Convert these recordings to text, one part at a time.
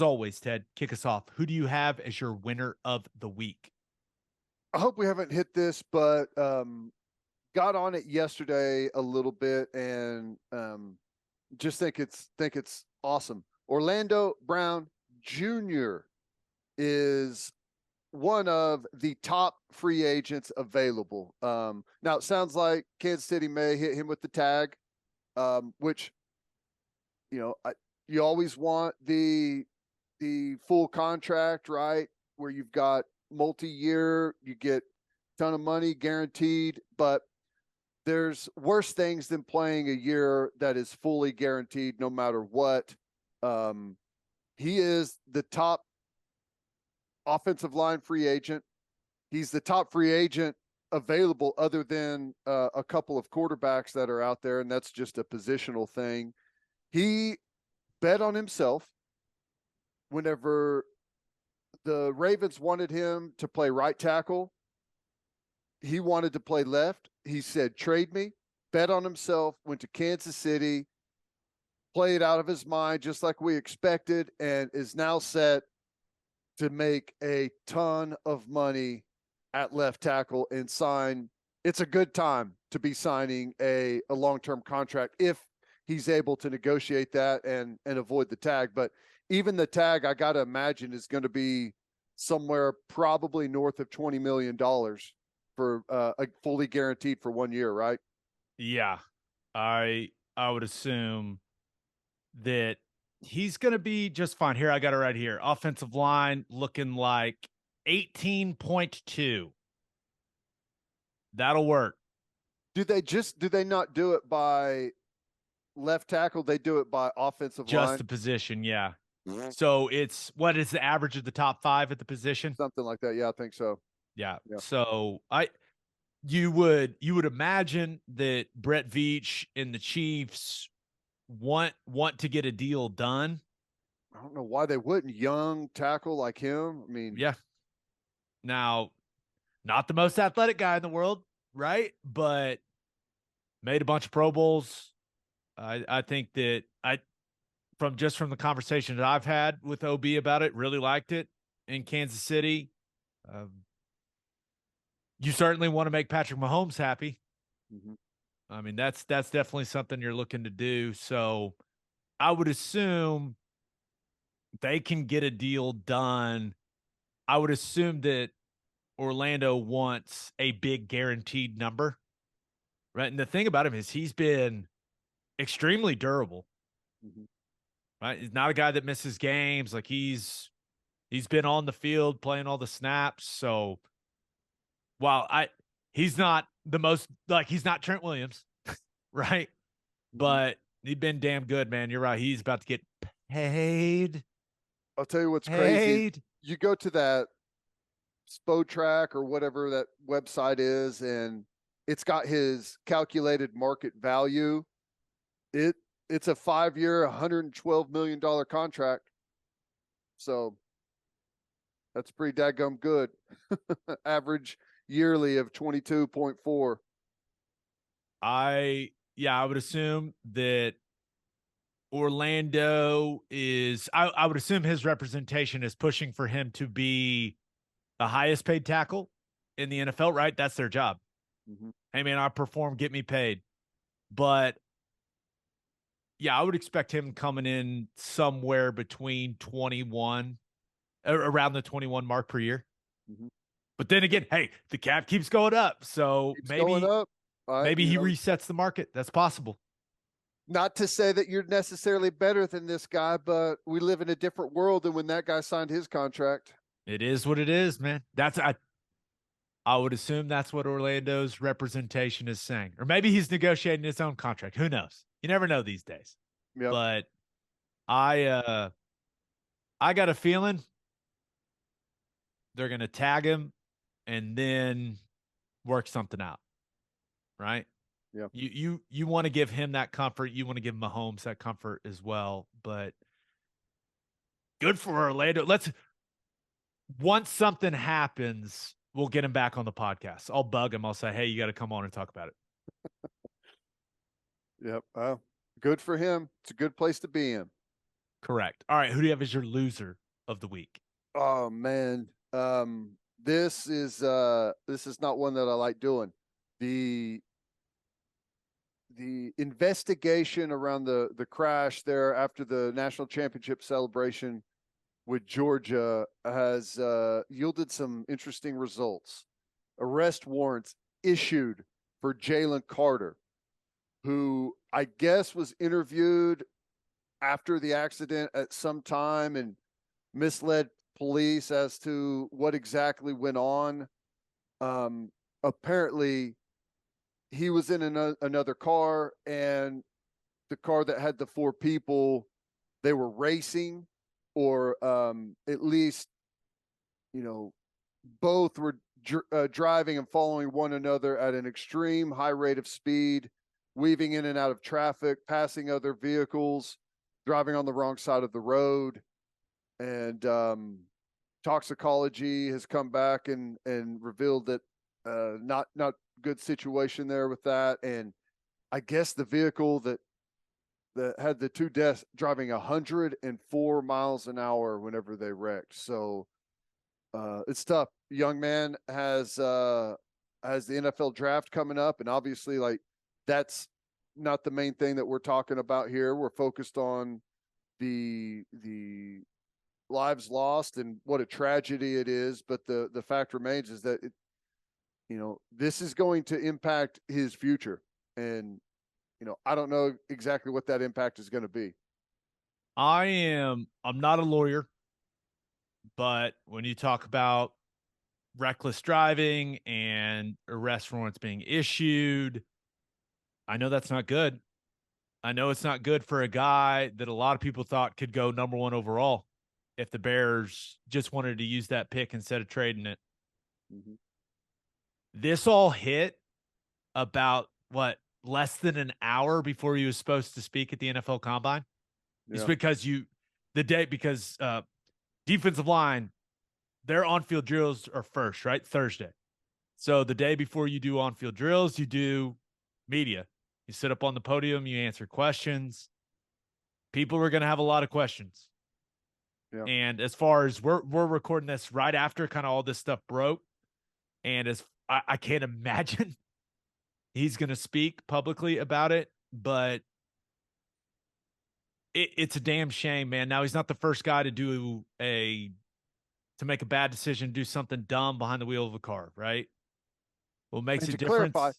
always, Ted, kick us off. Who do you have as your winner of the week? I hope we haven't hit this, but got on it yesterday a little bit and just think it's awesome. Orlando Brown Jr. is one of the top free agents available. Now it sounds like Kansas City may hit him with the tag, which you know you always want the full contract, right? Where you've got multi-year, you get a ton of money guaranteed, but there's worse things than playing a year that is fully guaranteed no matter what. He is the top offensive line free agent. He's the top free agent available other than a couple of quarterbacks that are out there, and that's just a positional thing. He bet on himself whenever the Ravens wanted him to play right tackle. He wanted to play left. He said, trade me, bet on himself, went to Kansas City, played out of his mind just like we expected, and is now set to make a ton of money at left tackle and sign. It's a good time to be signing a long-term contract if he's able to negotiate that and avoid the tag. But even the tag, I got to imagine, is going to be somewhere probably north of $20 million for a fully guaranteed for 1 year, right? Yeah, I would assume that he's going to be just fine. Here, I got it right here. Offensive line looking like 18.2. That'll work. Do they not do it by left tackle? They do it by offensive Just line? the position, yeah. So it's, what is the average of the top 5 at the position? Something like that. Yeah, I think so. Yeah. Yeah. So you would imagine that Brett Veach and the Chiefs want to get a deal done. I don't know why they wouldn't. Young tackle like him. I mean, Yeah. Now, not the most athletic guy in the world, right? But made a bunch of Pro Bowls. I think that from the conversation that I've had with OB about it, really liked it in Kansas City. You certainly want to make Patrick Mahomes happy. mm-hmm. I mean, that's definitely something you're looking to do. So I would assume they can get a deal done. I would assume that Orlando wants a big guaranteed number, right? And the thing about him is he's been extremely durable, Mm-hmm. right? He's not a guy that misses games. Like he's been on the field playing all the snaps. So while he's not the most, like, he's not Trent Williams, right? Mm-hmm. But he's been damn good, man. You're right. He's about to get paid. I'll tell you what's crazy. You go to that Spotrac or whatever that website is, and it's got his calculated market value. It's a 5-year, $112 million contract. So that's pretty daggum good. Average yearly of 22.4. I would assume that Orlando is, I would assume his representation is pushing for him to be the highest paid tackle in the NFL, right? That's their job. Mm-hmm. Hey, man, I perform, get me paid. But yeah, I would expect him coming in somewhere between 21, around the 21 mark per year. Mm-hmm. But then again, hey, the cap keeps going up. So Keeps going maybe up. maybe he resets the market. That's possible. Not to say that you're necessarily better than this guy, but we live in a different world than when that guy signed his contract. It is what it is, man. I would assume that's what Orlando's representation is saying. Or maybe he's negotiating his own contract. Who knows? You never know these days. Yep. But I got a feeling they're going to tag him and then work something out. Right? Yeah. You want to give him that comfort. You want to give Mahomes that comfort as well. But good for Orlando. Once something happens, we'll get him back on the podcast. I'll bug him. I'll say, hey, you got to come on and talk about it. Yep. Good for him. It's a good place to be in. Correct. All right. Who do you have as your loser of the week? Oh man. This is not one that I like doing. The the investigation around the crash there after the national championship celebration with Georgia has yielded some interesting results. Arrest warrants issued for Jalen Carter, who I guess was interviewed after the accident at some time and misled police as to what exactly went on. Apparently, he was in another car, and the car that had the four people, they were racing, or at least, you know, both were driving and following one another at an extreme high rate of speed, weaving in and out of traffic, passing other vehicles, driving on the wrong side of the road. And toxicology has come back and revealed that not good situation there with that. And I guess the vehicle that had the two deaths driving 104 miles an hour whenever they wrecked. So it's tough. Young man has the NFL draft coming up, and obviously, like, that's not the main thing that we're talking about here. We're focused on the lives lost and what a tragedy it is. But the fact remains is that this is going to impact his future, and I don't know exactly what that impact is going to be. I'm not a lawyer, but when you talk about reckless driving and arrest warrants being issued, I know that's not good. I know it's not good for a guy that a lot of people thought could go number one overall if the Bears just wanted to use that pick instead of trading it. Mm-hmm. This all hit about less than an hour before he was supposed to speak at the NFL Combine. It's because defensive line, their on-field drills are first, right? Thursday. So the day before you do on-field drills, you do media. You sit up on the podium, you answer questions. People were going to have a lot of questions. Yeah. And as far as we're recording this right after kind of all this stuff broke, and as I can't imagine he's going to speak publicly about it, but it's a damn shame, man. Now he's not the first guy to make a bad decision, do something dumb behind the wheel of a car, right? What makes And a to difference? clarify,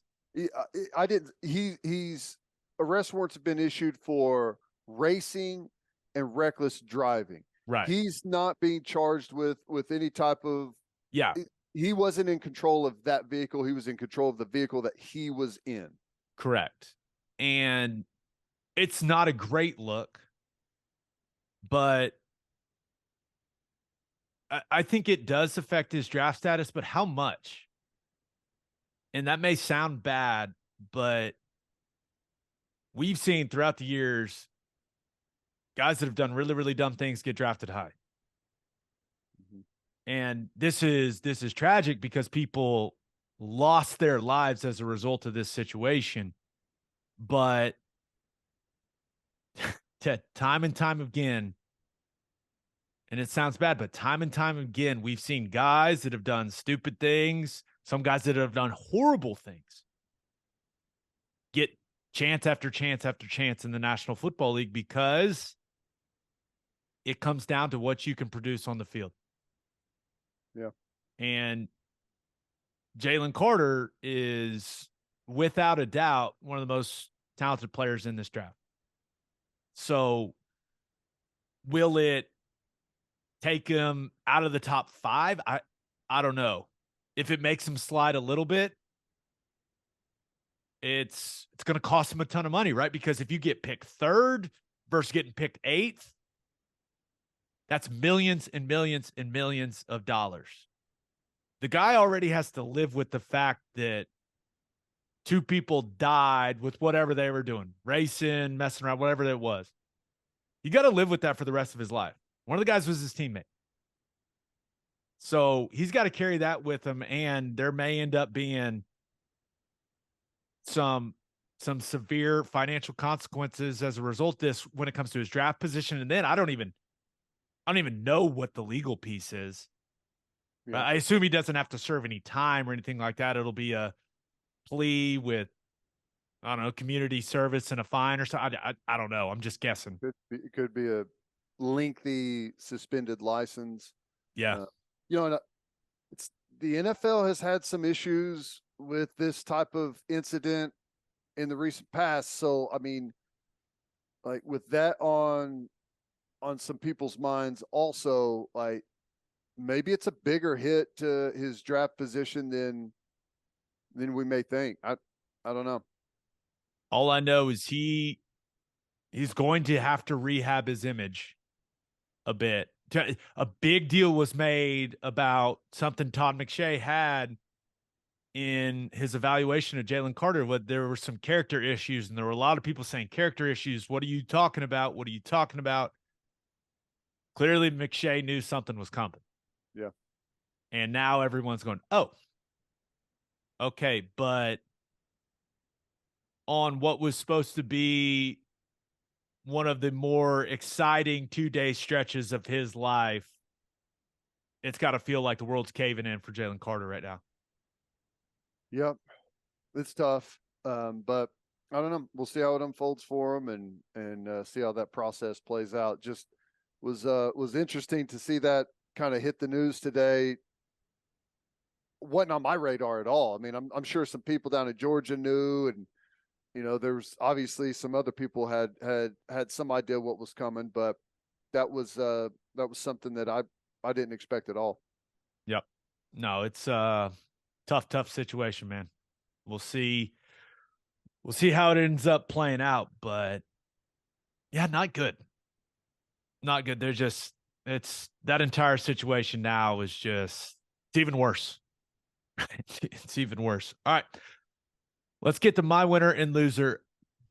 I didn't. He's arrest warrants have been issued for racing and reckless driving. Right. He's not being charged with any type of. Yeah. He wasn't in control of that vehicle. He was in control of the vehicle that he was in. Correct. And it's not a great look, but I think it does affect his draft status, but how much? And that may sound bad, but we've seen throughout the years guys that have done really, really dumb things get drafted high. Mm-hmm. And this is tragic because people lost their lives as a result of this situation. But time and time again, and it sounds bad, but time and time again, we've seen guys that have done stupid things, some guys that have done horrible things, get chance after chance after chance in the National Football League because it comes down to what you can produce on the field. Yeah. And Jalen Carter is, without a doubt, one of the most talented players in this draft. So will it take him out of the top 5? I don't know. If it makes him slide a little bit, it's going to cost him a ton of money, right? Because if you get picked 3rd versus getting picked 8th, that's millions and millions and millions of dollars. The guy already has to live with the fact that 2 people died with whatever they were doing, racing, messing around, whatever it was. You got to live with that for the rest of his life. One of the guys was his teammate. So he's got to carry that with him, and there may end up being some some severe financial consequences as a result of this when it comes to his draft position. And then I don't even know what the legal piece is. Yeah. I assume he doesn't have to serve any time or anything like that. It'll be a plea with, I don't know, community service and a fine or something. I don't know. I'm just guessing. It could be a lengthy suspended license. Yeah. Uh, you know, and it's the NFL has had some issues with this type of incident in the recent past. So, I mean, like with that on some people's minds, also, like maybe it's a bigger hit to his draft position than we may think. I don't know. All I know is he's going to have to rehab his image a bit. A big deal was made about something Todd McShay had in his evaluation of Jalen Carter. There were some character issues, and there were a lot of people saying character issues. What are you talking about? What are you talking about? Clearly, McShay knew something was coming. Yeah. And now everyone's going, oh, okay, but on what was supposed to be one of the more exciting 2-day stretches of his life, it's got to feel like the world's caving in for Jalen Carter right now. Yep. It's tough. But I don't know. We'll see how it unfolds for him and see how that process plays out. Just was interesting to see that kind of hit the news today. Wasn't on my radar at all. I mean, I'm sure some people down in Georgia knew, and there was obviously some other people had some idea what was coming, but that was something that I didn't expect at all. Yep. No, it's a tough situation, man. We'll see how it ends up playing out, but yeah, not good. Not good. It's that entire situation now is just, it's even worse. It's even worse. All right. Let's get to my winner and loser.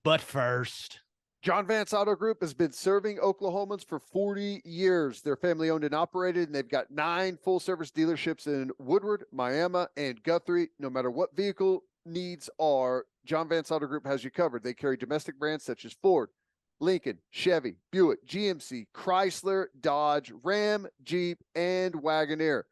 But first, John Vance Auto Group has been serving Oklahomans for 40 years. They're family owned and operated, and they've got 9 full service dealerships in Woodward, Miami, and Guthrie. No matter what vehicle needs are, John Vance Auto Group has you covered. They carry domestic brands such as Ford, Lincoln, Chevy, Buick, GMC, Chrysler, Dodge, Ram, Jeep, and Wagoneer.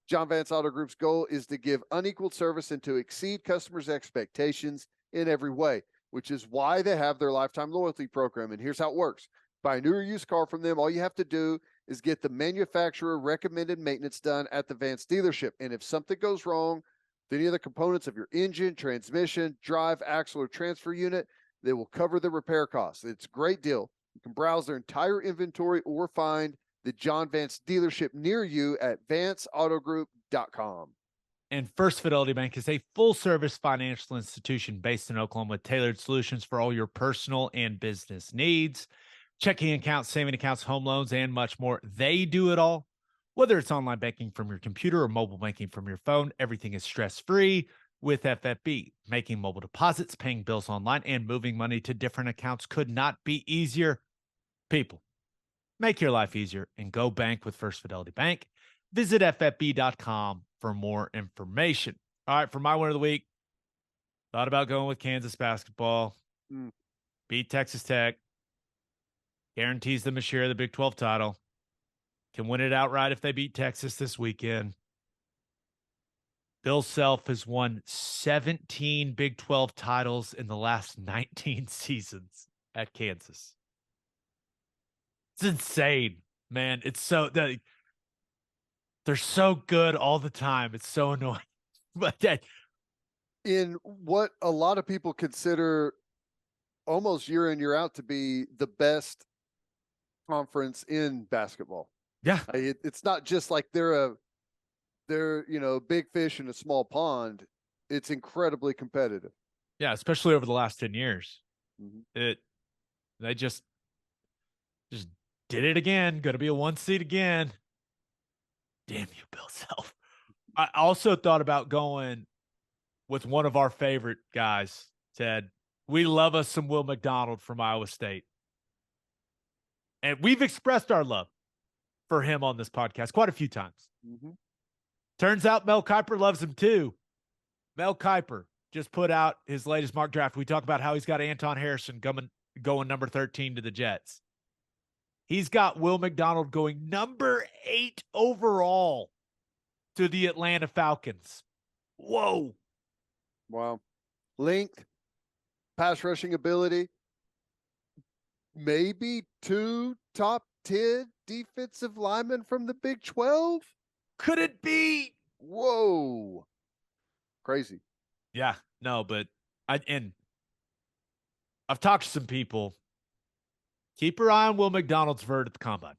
John Vance Auto Group's goal is to give unequaled service and to exceed customers' expectations in every way, which is why they have their lifetime loyalty program. And here's how it works. Buy a new or used car from them. All you have to do is get the manufacturer recommended maintenance done at the Vance dealership. And if something goes wrong with any of the components of your engine, transmission, drive, axle, or transfer unit, they will cover the repair costs. It's a great deal. You can browse their entire inventory or find the John Vance dealership near you at vanceautogroup.com. And First Fidelity Bank is a full-service financial institution based in Oklahoma with tailored solutions for all your personal and business needs. Checking accounts, saving accounts, home loans, and much more. They do it all. Whether it's online banking from your computer or mobile banking from your phone, everything is stress-free with FFB. Making mobile deposits, paying bills online, and moving money to different accounts could not be easier. People, make your life easier and go bank with First Fidelity Bank. Visit ffb.com for more information. All right, for my winner of the week, thought about going with Kansas basketball. Beat Texas Tech. Guarantees them a share of the Big 12 title. Can win it outright if they beat Texas this weekend. Bill Self has won 17 Big 12 titles in the last 19 seasons at Kansas. It's insane, man. It's so they're so good all the time. It's so annoying. But in what a lot of people consider almost year in, year out to be the best conference in basketball. Yeah. It's not just like they're big fish in a small pond. It's incredibly competitive. Yeah, especially over the last 10 years. Mm-hmm. They just did it again. Going to be a 1 seed again. Damn you, Bill Self. I also thought about going with one of our favorite guys, Ted. We love us some Will McDonald from Iowa State. And we've expressed our love for him on this podcast quite a few times. Mm-hmm. Turns out Mel Kiper loves him too. Mel Kiper, just put out his latest mock draft. We talk about how he's got Anton Harrison going number 13 to the Jets. He's got Will McDonald going number 8 overall to the Atlanta Falcons. Whoa. Wow. Length, pass rushing ability, maybe 2 top 10 defensive linemen from the Big 12. Could it be? Whoa. Crazy. Yeah, no, but I've talked to some people. Keep your eye on Will McDonald's vert at the combine.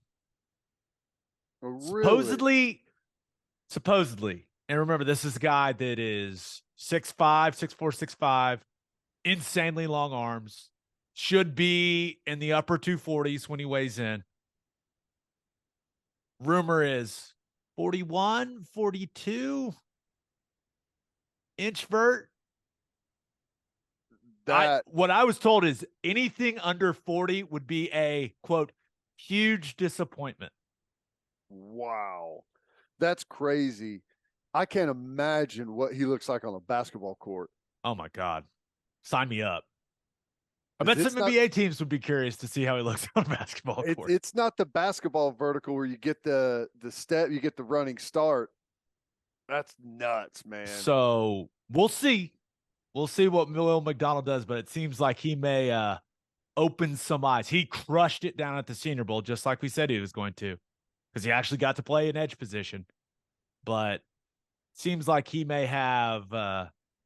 Oh, really? Supposedly, and remember, this is a guy that is 6'5", 6'4", 6'5", insanely long arms, should be in the upper 240s when he weighs in. Rumor is 41, 42 inch vert. What I was told is anything under 40 would be a, quote, huge disappointment. Wow. That's crazy. I can't imagine what he looks like on a basketball court. Oh, my God. Sign me up. I bet some NBA teams would be curious to see how he looks on a basketball court. It's not the basketball vertical where you get the step, you get the running start. That's nuts, man. So we'll see. We'll see what Will McDonald does, but it seems like he may open some eyes. He crushed it down at the Senior Bowl, just like we said he was going to, because he actually got to play an edge position. But seems like he may have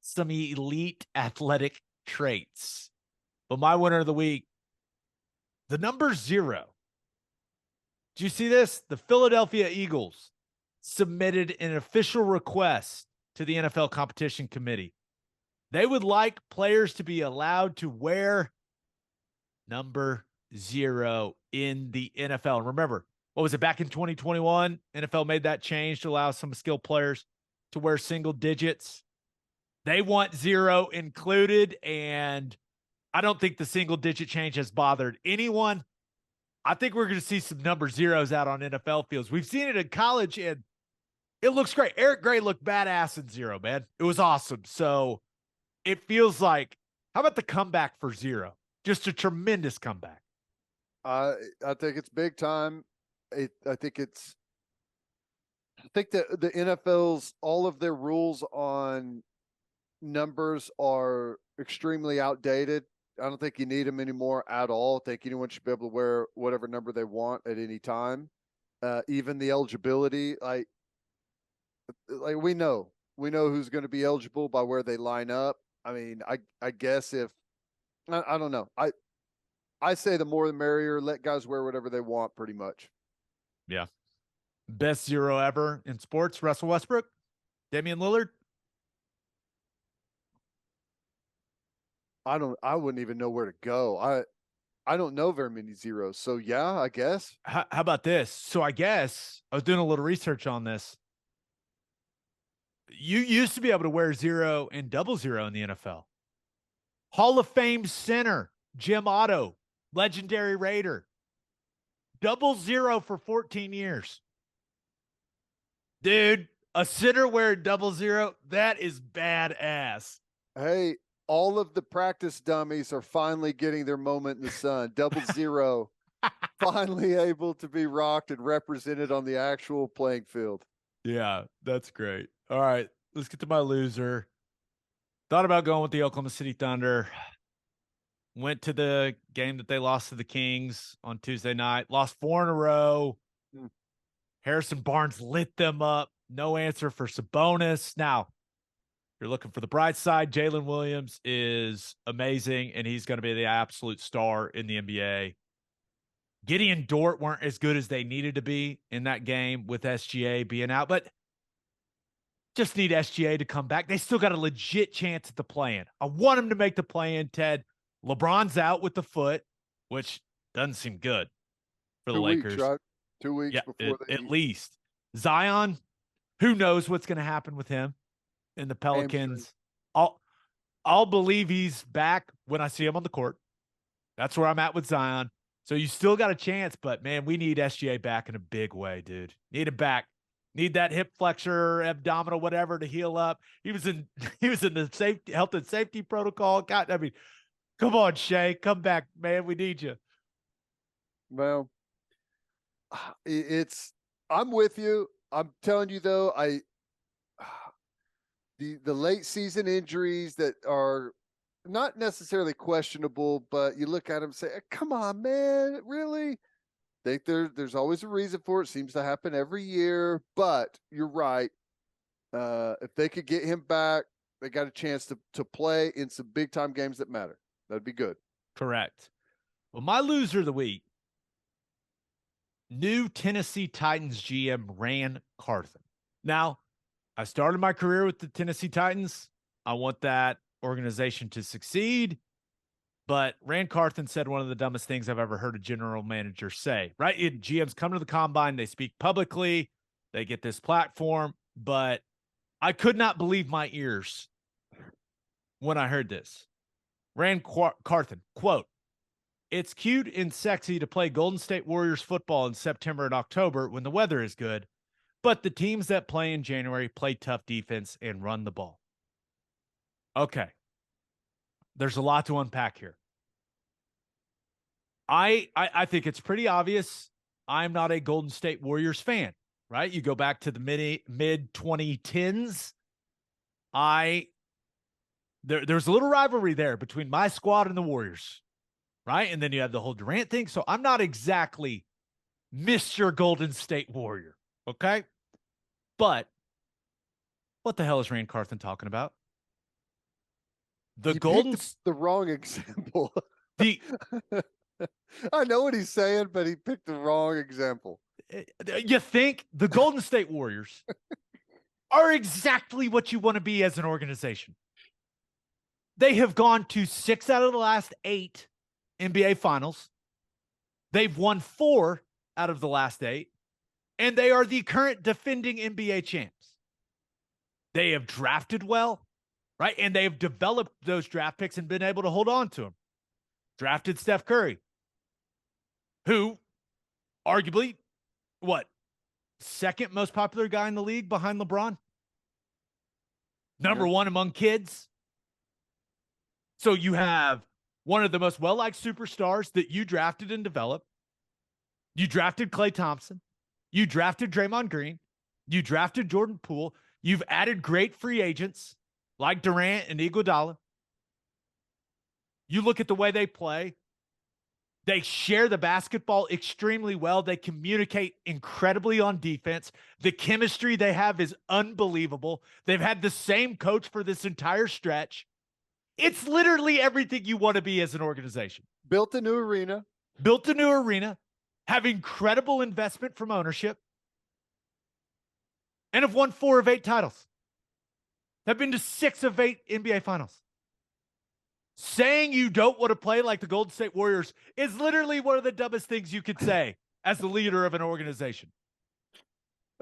some elite athletic traits. But my winner of the week, the number 0. Did you see this? The Philadelphia Eagles submitted an official request to the NFL Competition Committee. They would like players to be allowed to wear number 0 in the NFL. And remember, what was it, back in 2021? NFL made that change to allow some skilled players to wear single digits. They want 0 included, and I don't think the single digit change has bothered anyone. I think we're going to see some number 0s out on NFL fields. We've seen it in college, and it looks great. Eric Gray looked badass in 0, man. It was awesome. So it feels like, how about the comeback for 0? Just a tremendous comeback. I think it's big time. I think that the NFL's, all of their rules on numbers are extremely outdated. I don't think you need them anymore at all. I think anyone should be able to wear whatever number they want at any time. Even the eligibility, like we know who's going to be eligible by where they line up. I mean, I guess if I don't know. I say the more the merrier. Let guys wear whatever they want, pretty much. Yeah. Best 0 ever in sports, Russell Westbrook, Damian Lillard. I wouldn't even know where to go. I don't know very many 0s. So yeah, I guess. How about this? So I guess I was doing a little research on this. You used to be able to wear 0 and 00 in the NFL. Hall of Fame center, Jim Otto, legendary Raider. 00 for 14 years. Dude, a center wearing 00, that is badass. Hey, all of the practice dummies are finally getting their moment in the sun. 00 finally able to be rocked and represented on the actual playing field. Yeah, that's great. All right, let's get to my loser. Thought about going with the Oklahoma City Thunder. Went to the game that they lost to the Kings on Tuesday night. Lost 4 in a row. Harrison Barnes lit them up. No answer for Sabonis. Now, if you're looking for the bright side, Jalen Williams is amazing, and he's going to be the absolute star in the NBA. Giddey and Dort weren't as good as they needed to be in that game with SGA being out, but just need SGA to come back. They still got a legit chance at the play-in. I want them to make the play-in, Ted. LeBron's out with the foot, which doesn't seem good for the Lakers. Weeks, right? 2 weeks before at least. Zion, who knows what's going to happen with him and the Pelicans. I'll believe he's back when I see him on the court. That's where I'm at with Zion. So you still got a chance, but man, we need SGA back in a big way, dude. Need him back. Need that hip flexor, abdominal, whatever to heal up. He was in the safety, health and safety protocol. God, I mean, come on, Shea, come back, man. We need you. Well, I'm with you. I'm telling you though, the late season injuries that are not necessarily questionable, but you look at them and say, come on, man, really? Think there's always a reason for it. Seems to happen every year, but you're right. If they could get him back, they got a chance to play in some big time games that matter. That'd be good. Correct. Well, my loser of the week, new Tennessee Titans GM Ran Carthon. Now, I started my career with the Tennessee Titans. I want that organization to succeed. But Ran Carthon said one of the dumbest things I've ever heard a general manager say, right? GMs come to the combine, they speak publicly, they get this platform, but I could not believe my ears when I heard this. Ran Carthon, quote, "It's cute and sexy to play Golden State Warriors football in September and October when the weather is good, but the teams that play in January play tough defense and run the ball." Okay. There's a lot to unpack here. I think it's pretty obvious I'm not a Golden State Warriors fan, right? You go back to the mid 2010s. There's a little rivalry there between my squad and the Warriors, right? And then you have the whole Durant thing. So I'm not exactly Mr. Golden State Warrior, okay? But what the hell is Ran Carthon talking about? The the wrong example. I know what he's saying, but he picked the wrong example. You think the Golden State Warriors are exactly what you want to be as an organization. They have gone to 6 out of the last 8 NBA finals. They've won 4 out of the last 8, and they are the current defending NBA champs. They have drafted well, right? And they have developed those draft picks and been able to hold on to them. Drafted Steph Curry, who arguably, second most popular guy in the league behind LeBron? Number 1 among kids. So you have one of the most well-liked superstars that you drafted and developed. You drafted Klay Thompson. You drafted Draymond Green. You drafted Jordan Poole. You've added great free agents like Durant and Iguodala. You look at the way they play. They share the basketball extremely well. They communicate incredibly on defense. The chemistry they have is unbelievable. They've had the same coach for this entire stretch. It's literally everything you want to be as an organization. Built a new arena. Have incredible investment from ownership, and have won 4 of 8 titles. Have been to 6 of 8 NBA finals. Saying you don't want to play like the Golden State Warriors is literally one of the dumbest things you could say as the leader of an organization.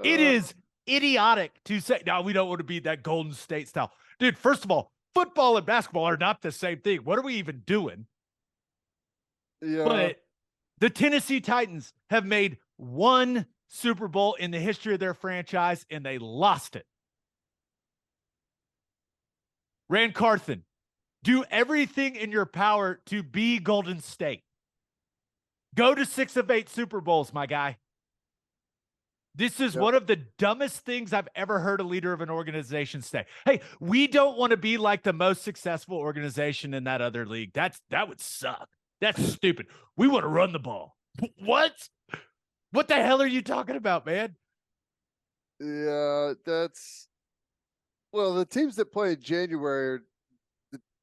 It is idiotic to say, no, we don't want to be that Golden State style. Dude, first of all, football and basketball are not the same thing. What are we even doing? Yeah. But the Tennessee Titans have made 1 Super Bowl in the history of their franchise, and they lost it. Ran Carthon, do everything in your power to be Golden State. Go to 6 of 8 Super Bowls, my guy. This is one of the dumbest things I've ever heard a leader of an organization say. Hey, we don't want to be like the most successful organization in that other league. That would suck. That's stupid. We want to run the ball. What? What the hell are you talking about, man? Yeah, the teams that play in January,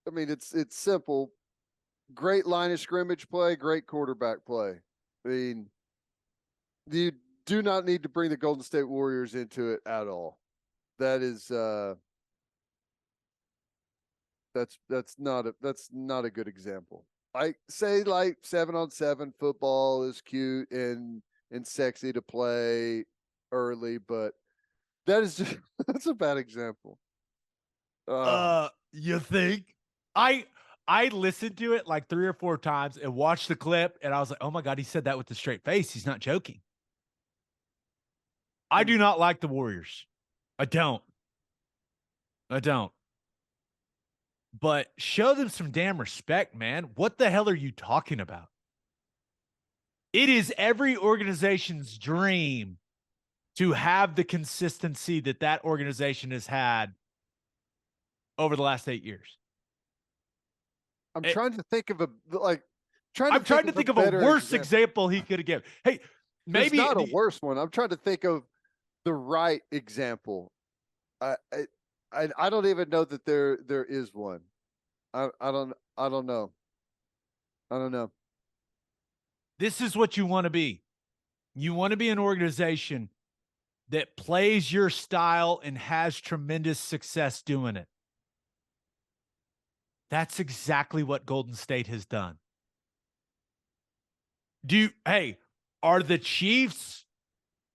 it's simple. Great line of scrimmage play, great quarterback play. I mean, you do not need to bring the Golden State Warriors into it at all. That is that's not a good example. I say like 7-on-7 football is cute and sexy to play early, but that is just that's a bad example. You think? I listened to it like 3 or 4 times and watched the clip, and I was like, oh my God, he said that with a straight face. He's not joking. I do not like the Warriors. I don't. But show them some damn respect, man. What the hell are you talking about? It is every organization's dream to have the consistency that organization has had over the last 8 years. I'm trying to think of a worse example he could have given. Hey, maybe there's not a worse one. I'm trying to think of the right example. I don't even know that there is one. I don't know. This is what you want to be. You want to be an organization that plays your style and has tremendous success doing it. That's exactly what Golden State has done. Are the Chiefs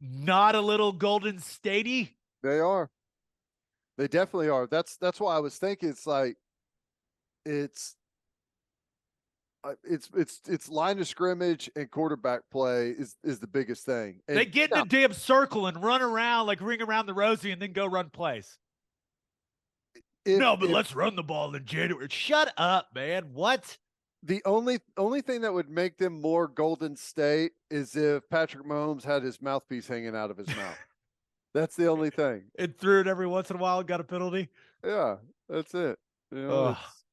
not a little Golden Statey? They are. They definitely are. That's why I was thinking it's line of scrimmage and quarterback play is the biggest thing. And they get in a damn circle and run around, like ring around the Rosie, and then go run plays. Let's run the ball in January. Shut up, man. What? The only thing that would make them more Golden State is if Patrick Mahomes had his mouthpiece hanging out of his mouth. That's the only thing. And threw it every once in a while and got a penalty. Yeah, that's it. You know,